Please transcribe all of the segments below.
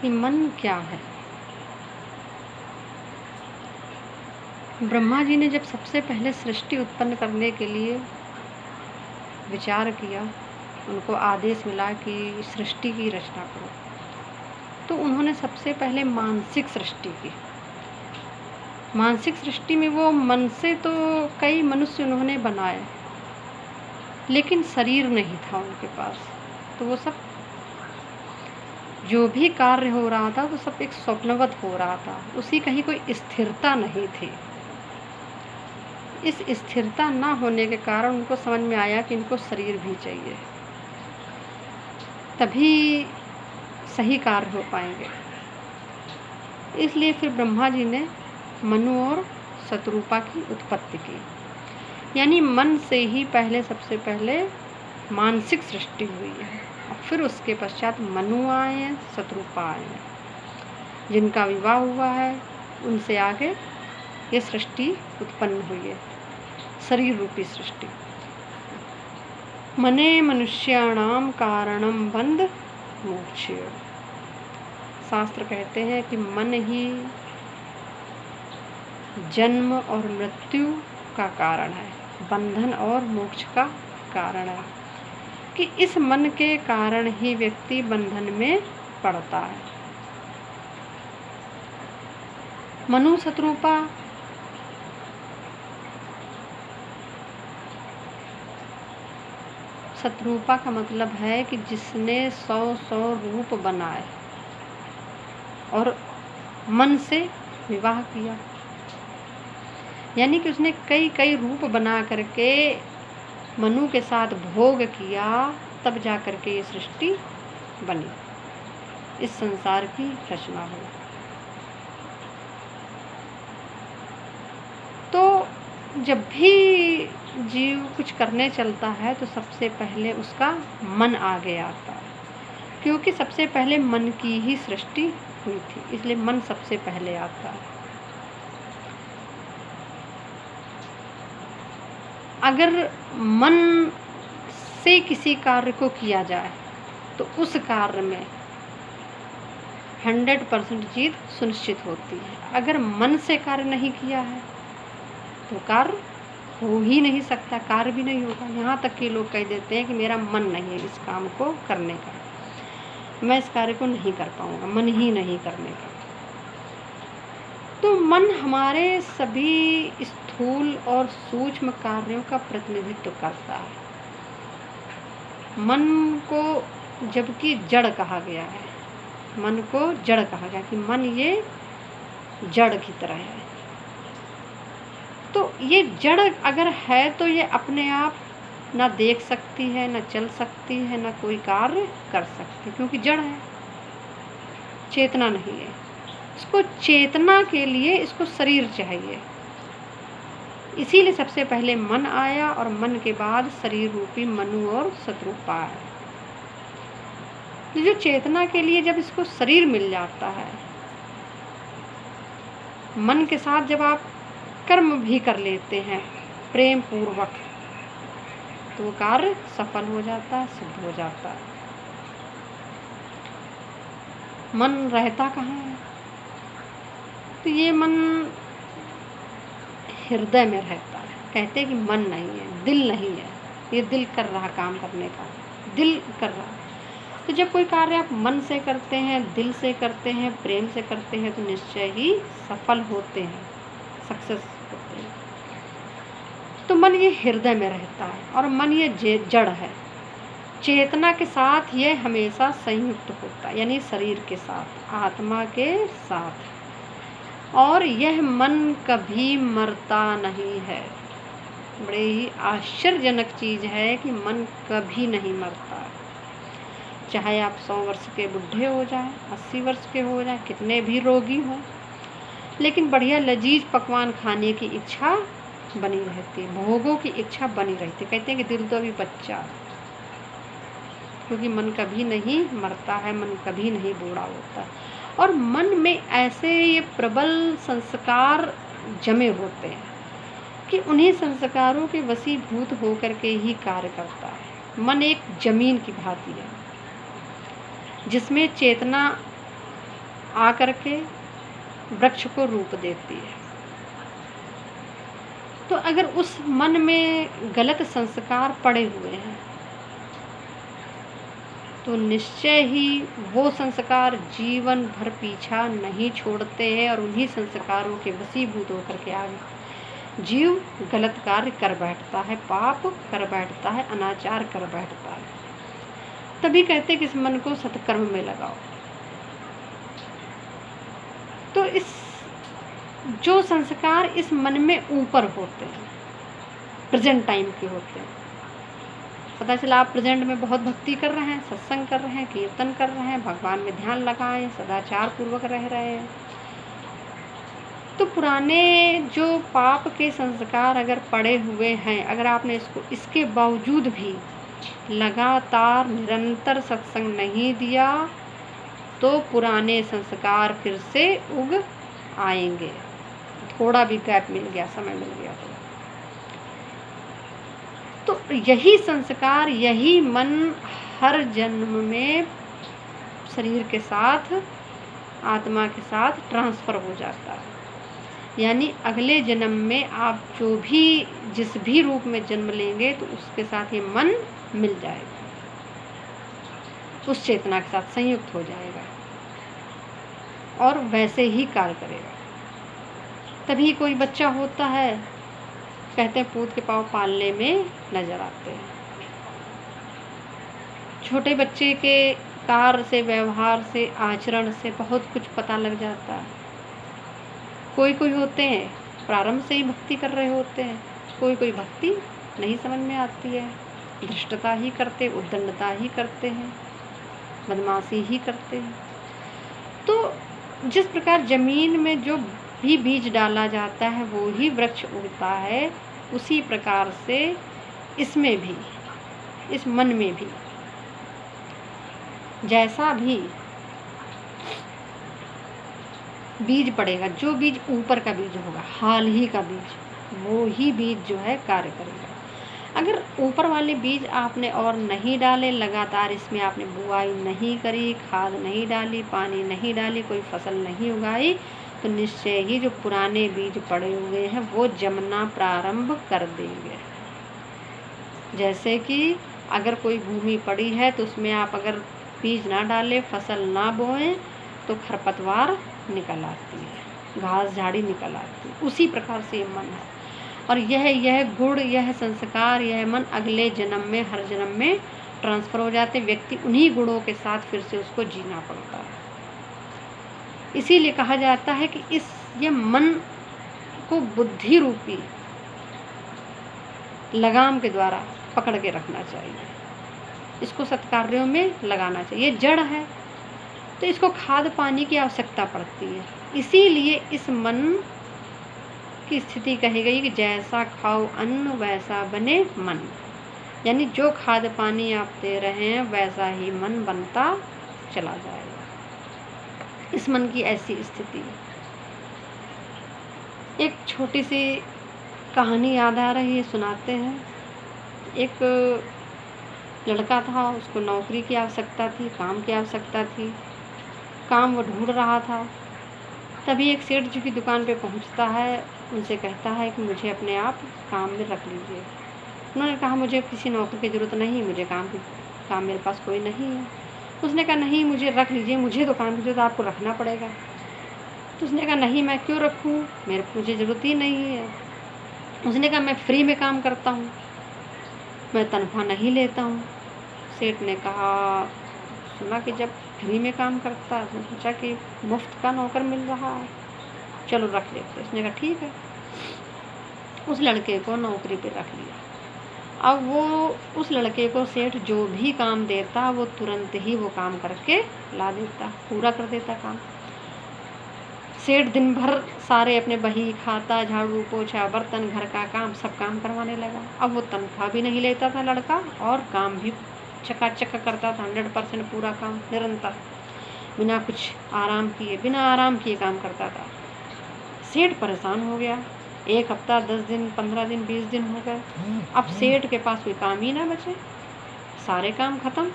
कि मन क्या है। ब्रह्मा जी ने जब सबसे पहले सृष्टि उत्पन्न करने के लिए विचार किया, उनको आदेश मिला कि सृष्टि की रचना करो, तो उन्होंने सबसे पहले मानसिक सृष्टि की। मानसिक सृष्टि में वो मन से तो कई मनुष्य उन्होंने बनाए, लेकिन शरीर नहीं था उनके पास। तो वो सब जो भी कार्य हो रहा था वो सब एक स्वप्नवत हो रहा था, उसी कहीं कोई स्थिरता नहीं थी। इस स्थिरता ना होने के कारण उनको समझ में आया कि इनको शरीर भी चाहिए, तभी सही कार्य हो पाएंगे। इसलिए फिर ब्रह्मा जी ने मनु और शतरूपा की उत्पत्ति की। यानी मन से ही पहले सबसे पहले मानसिक सृष्टि हुई है, और फिर उसके पश्चात मनु आए हैं, शतरूपा आए हैं, जिनका विवाह हुआ है। उनसे आगे ये सृष्टि उत्पन्न हुई है, शरीर रूपी सृष्टि। मने मनुष्याणाम कारणम बंध मोक्ष। शास्त्र कहते हैं कि मन ही जन्म और मृत्यु का कारण है, बंधन और मोक्ष का कारण है, कि इस मन के कारण ही व्यक्ति बंधन में पड़ता है। मनु शतरूपा शतरूपा का मतलब है कि जिसने 100 रूप बनाए और मन से विवाह किया, यानी कि उसने कई रूप बना करके मनु के साथ भोग किया, तब जा करके ये सृष्टि बनी, इस संसार की रचना हुई। तो जब भी जीव कुछ करने चलता है तो सबसे पहले उसका मन आगे आता है, क्योंकि सबसे पहले मन की ही सृष्टि हुई थी, इसलिए मन सबसे पहले आता है। अगर मन से किसी कार्य को किया जाए तो उस कार्य में 100% जीत सुनिश्चित होती है। अगर मन से कार्य नहीं किया है तो कार्य हो ही नहीं सकता, कार्य भी नहीं होगा। यहाँ तक कि लोग कह देते हैं कि मेरा मन नहीं है इस काम को करने का, मैं इस कार्य को नहीं कर पाऊँगा, मन ही नहीं करने का। तो मन हमारे सभी स्थूल और सूक्ष्म कार्यों का प्रतिनिधित्व करता है। मन को जबकि जड़ कहा गया है, मन को जड़ कहा गया कि मन ये जड़ की तरह है। तो ये जड़ अगर है तो ये अपने आप ना देख सकती है, ना चल सकती है, ना कोई कार्य कर सकती, क्योंकि जड़ है, चेतना नहीं है। इसको चेतना के लिए इसको शरीर चाहिए, इसीलिए सबसे पहले मन आया और मन के बाद शरीर रूपी मनु और शतरूपा आया। तो जो चेतना के लिए जब इसको शरीर मिल जाता है, मन के साथ जब आप कर्म भी कर लेते हैं प्रेम पूर्वक, तो कार्य सफल हो जाता है, सिद्ध हो जाता है। मन रहता कहाँ है? तो ये मन हृदय में रहता है। कहते हैं कि मन नहीं है, दिल नहीं है, ये दिल कर रहा काम करने का, दिल कर रहा। तो जब कोई कार्य आप मन से करते हैं, दिल से करते हैं, प्रेम से करते हैं, तो निश्चय ही सफल होते हैं, सक्सेस होते हैं। तो मन ये हृदय में रहता है और मन ये जड़ है। चेतना के साथ ये हमेशा संयुक्त होता है, यानी शरीर के साथ, आत्मा के साथ। और यह मन कभी मरता नहीं है। बड़े ही आश्चर्यजनक चीज़ है कि मन कभी नहीं मरता। चाहे आप 100 वर्ष के बुढ़े हो जाएं, 80 वर्ष के हो जाएं, कितने भी रोगी हों, लेकिन बढ़िया लजीज पकवान खाने की इच्छा बनी रहती है, भोगों की इच्छा बनी रहती है। कहते हैं कि दिल तो अभी बच्चा, क्योंकि मन कभी नहीं मरता है, मन कभी नहीं बूढ़ा होता है। और मन में ऐसे ये प्रबल संस्कार जमे होते हैं कि उन्हीं संस्कारों के वशीभूत होकर के ही कार्य करता है। मन एक जमीन की भांति है जिसमें चेतना आकर के वृक्ष को रूप देती है। तो अगर उस मन में गलत संस्कार पड़े हुए हैं तो निश्चय ही वो संस्कार जीवन भर पीछा नहीं छोड़ते हैं और उन्हीं संस्कारों के वशीभूत होकर के आगे जीव गलत कार्य कर बैठता है, पाप कर बैठता है, अनाचार कर बैठता है। तभी कहते हैं कि इस मन को सत्कर्म में लगाओ। तो इस जो संस्कार इस मन में ऊपर होते हैं, प्रेजेंट टाइम के होते हैं, पता चला आप प्रेजेंट में बहुत भक्ति कर रहे हैं, सत्संग कर रहे हैं, कीर्तन कर रहे हैं, भगवान में ध्यान लगाएं, सदाचार पूर्वक रह रहे हैं, तो पुराने जो पाप के संस्कार अगर पड़े हुए हैं, अगर आपने इसके बावजूद भी लगातार निरंतर सत्संग नहीं दिया तो पुराने संस्कार फिर से उग आएंगे। थोड़ा भी गैप मिल गया, समय मिल गया तो यही संस्कार, यही मन हर जन्म में शरीर के साथ, आत्मा के साथ ट्रांसफ़र हो जाता है। यानी अगले जन्म में आप जिस भी रूप में जन्म लेंगे तो उसके साथ ये मन मिल जाएगा, उस चेतना के साथ संयुक्त हो जाएगा और वैसे ही कार्य करेगा। तभी कोई बच्चा होता है, कहते हैं पूत के पाँव पालने में नजर आते हैं। छोटे बच्चे के कार्य से, व्यवहार से, आचरण से बहुत कुछ पता लग जाता है। कोई होते हैं प्रारंभ से ही भक्ति कर रहे होते हैं, कोई भक्ति नहीं समझ में आती है, धृष्टता ही करते, उद्दंडता ही करते हैं, बदमाशी ही करते हैं। तो जिस प्रकार जमीन में जो भी बीज डाला जाता है वो ही वृक्ष उगता है, उसी प्रकार से इसमें भी, इस मन में भी जैसा भी बीज पड़ेगा, जो बीज ऊपर का बीज होगा, हाल ही का बीज, वो ही बीज जो है कार्य करेगा। अगर ऊपर वाले बीज आपने और नहीं डाले, लगातार इसमें आपने बुआई नहीं करी, खाद नहीं डाली, पानी नहीं डाली, कोई फसल नहीं उगाई, तो निश्चय ही जो पुराने बीज पड़े हुए हैं वो जमना प्रारंभ कर देंगे। जैसे कि अगर कोई भूमि पड़ी है तो उसमें आप अगर बीज ना डालें, फसल ना बोएं तो खरपतवार निकल आती है, घास झाड़ी निकल आती है। उसी प्रकार से ये मन है और यह गुण, यह संस्कार, यह मन अगले जन्म में, हर जन्म में ट्रांसफ़र हो जाते। व्यक्ति उन्हीं गुणों के साथ फिर से उसको जीना पड़ता है। इसीलिए कहा जाता है कि ये मन को बुद्धि रूपी लगाम के द्वारा पकड़ के रखना चाहिए, इसको सत्कार्यों में लगाना चाहिए। ये जड़ है तो इसको खाद पानी की आवश्यकता पड़ती है। इसीलिए इस मन की स्थिति कही गई कि जैसा खाओ अन्न वैसा बने मन, यानी जो खाद पानी आप दे रहे हैं वैसा ही मन बनता चला जाएगा। इस मन की ऐसी स्थिति है। एक छोटी सी कहानी याद आ रही है, सुनाते हैं। एक लड़का था, उसको नौकरी की आवश्यकता थी, काम की आवश्यकता थी, काम वो ढूंढ रहा था। तभी एक सेठ जी की दुकान पे पहुंचता है, उनसे कहता है कि मुझे अपने आप काम में रख लीजिए। उन्होंने कहा मुझे किसी नौकरी की ज़रूरत नहीं, मुझे काम मेरे पास कोई नहीं है। उसने कहा नहीं, मुझे रख लीजिए, मुझे तो काम की ज़रूरत, आपको रखना पड़ेगा। तो उसने कहा नहीं, मैं क्यों रखूँ, मुझे ज़रूरत ही नहीं है। उसने कहा मैं फ्री में काम करता हूँ, मैं तनख्वाह नहीं लेता हूँ। सेठ ने कहा, सुना कि जब फ्री में काम करता है, सोचा कि मुफ्त का नौकर मिल रहा है, चलो रख लेते। उसने कहा ठीक है। उस लड़के को नौकरी पे रख लिया। अब वो उस लड़के को सेठ जो भी काम देता वो तुरंत ही वो काम करके ला देता, पूरा कर देता काम। सेठ दिन भर सारे अपने बही खाता, झाड़ू पोछा, बर्तन, घर का काम, सब काम करवाने लगा। अब वो तनख्वाह भी नहीं लेता था लड़का और काम भी चकाचक करता था, 100% पूरा काम, निरंतर, बिना कुछ आराम किए, बिना आराम किए काम करता था। सेठ परेशान हो गया। 1 हफ्ता, 10 दिन, 15 दिन, 20 दिन हो गए। अब सेठ के पास कोई काम ही ना बचे, सारे काम ख़त्म।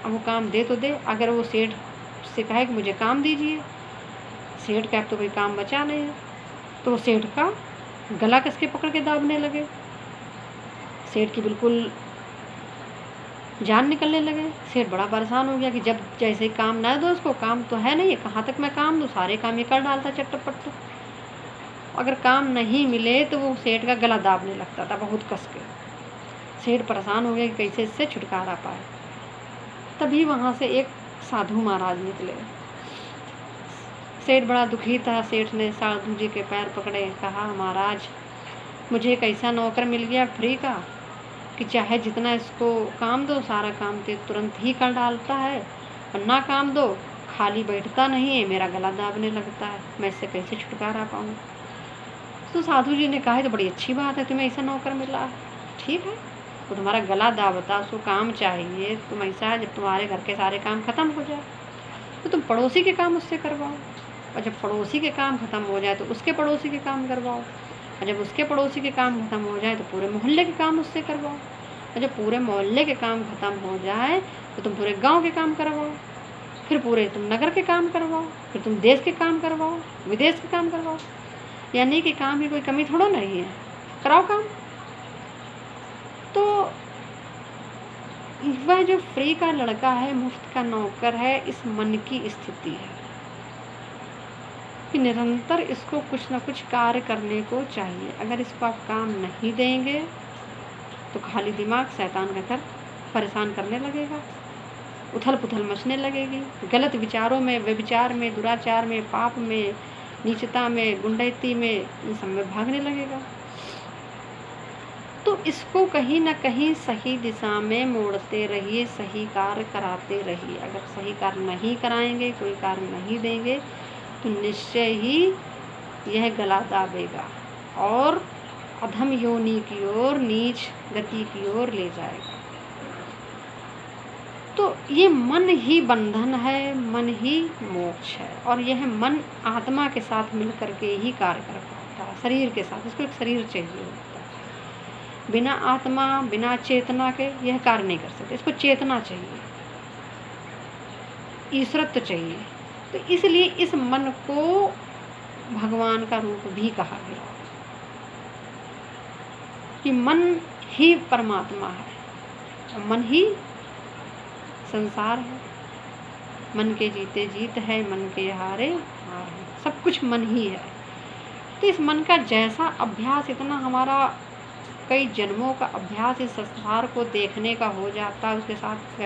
अब वो काम दे तो दे, अगर वो सेठ से कहे कि मुझे काम दीजिए सेठ का अब तो कोई काम बचा नहीं है। तो वो सेठ का गला कसके पकड़ के दाबने लगे, सेठ की बिल्कुल जान निकलने लगे। सेठ बड़ा परेशान हो गया कि जब जैसे काम ना दो उसको, काम तो है नहीं, कहाँ तक मैं काम दूँ, सारे काम ये कर डालता चट्टू-पट्टू। अगर काम नहीं मिले तो वो सेठ का गला दाबने लगता था बहुत कस के। सेठ परेशान हो गया कि कैसे इससे छुटकारा पाए। तभी वहाँ से एक साधु महाराज निकले। सेठ बड़ा दुखी था। सेठ ने साधु जी के पैर पकड़े, कहा महाराज मुझे एक ऐसा नौकर मिल गया फ्री का कि चाहे जितना इसको काम दो सारा काम तो तुरंत ही कर डालता है, और ना काम दो खाली बैठता नहीं है, मेरा गला दाबने लगता है, मैं इससे कैसे छुटकारा पाऊँ। तो साधु जी ने कहा तो बड़ी अच्छी बात है, तुम्हें ऐसा नौकर मिला, ठीक है, वो तुम्हारा गला दाबता, उसको काम चाहिए, तुम ऐसा जब तुम्हारे घर के सारे काम खत्म हो जाए तो तुम पड़ोसी के काम उससे करवाओ, और जब पड़ोसी के काम खत्म हो जाए तो उसके पड़ोसी के काम करवाओ, और जब उसके पड़ोसी के काम खत्म हो जाए तो पूरे मोहल्ले के काम उससे करवाओ, और जब पूरे मोहल्ले के काम खत्म हो जाए तो तुम पूरे गांव के काम करवाओ, फिर पूरे तुम नगर के काम करवाओ, फिर तुम देश के काम करवाओ, विदेश के काम करवाओ। यानी कि काम की कोई कमी थोड़ा नहीं है, कराओ काम। तो वह जो फ्री का लड़का है, मुफ्त का नौकर है, इस मन की स्थिति है कि निरंतर इसको कुछ ना कुछ कार्य करने को चाहिए। अगर इसको आप काम नहीं देंगे तो खाली दिमाग शैतान का घर परेशान करने लगेगा, उथल पुथल मचने लगेगी, गलत विचारों में, व्यभिचार में, दुराचार में, पाप में, नीचता में, गुंडैती में, इन सब में भागने लगेगा। तो इसको कहीं ना कहीं सही दिशा में मोड़ते रहिए, सही कार्य कराते रहिए। अगर सही कार्य नहीं कराएंगे, कोई कार्य नहीं देंगे तो निश्चय ही यह गला दाबेगा और अधम योनि की ओर, नीच गति की ओर ले जाएगा। तो ये मन ही बंधन है, मन ही मोक्ष है, और यह मन आत्मा के साथ मिलकर के ही कार्य कर पाता है, शरीर के साथ। इसको एक शरीर चाहिए होता है। बिना आत्मा, बिना चेतना के यह कार्य नहीं कर सकते। इसको चेतना चाहिए, ईश्वरत्व चाहिए। तो इसलिए इस मन को भगवान का रूप भी कहा गया कि मन ही परमात्मा है, और मन ही संसार है। मन के जीते जीत है, मन के हारे हार है, सब कुछ मन ही है। तो इस मन का जैसा अभ्यास, इतना हमारा कई जन्मों का अभ्यास इस संसार को देखने का हो जाता है, उसके साथ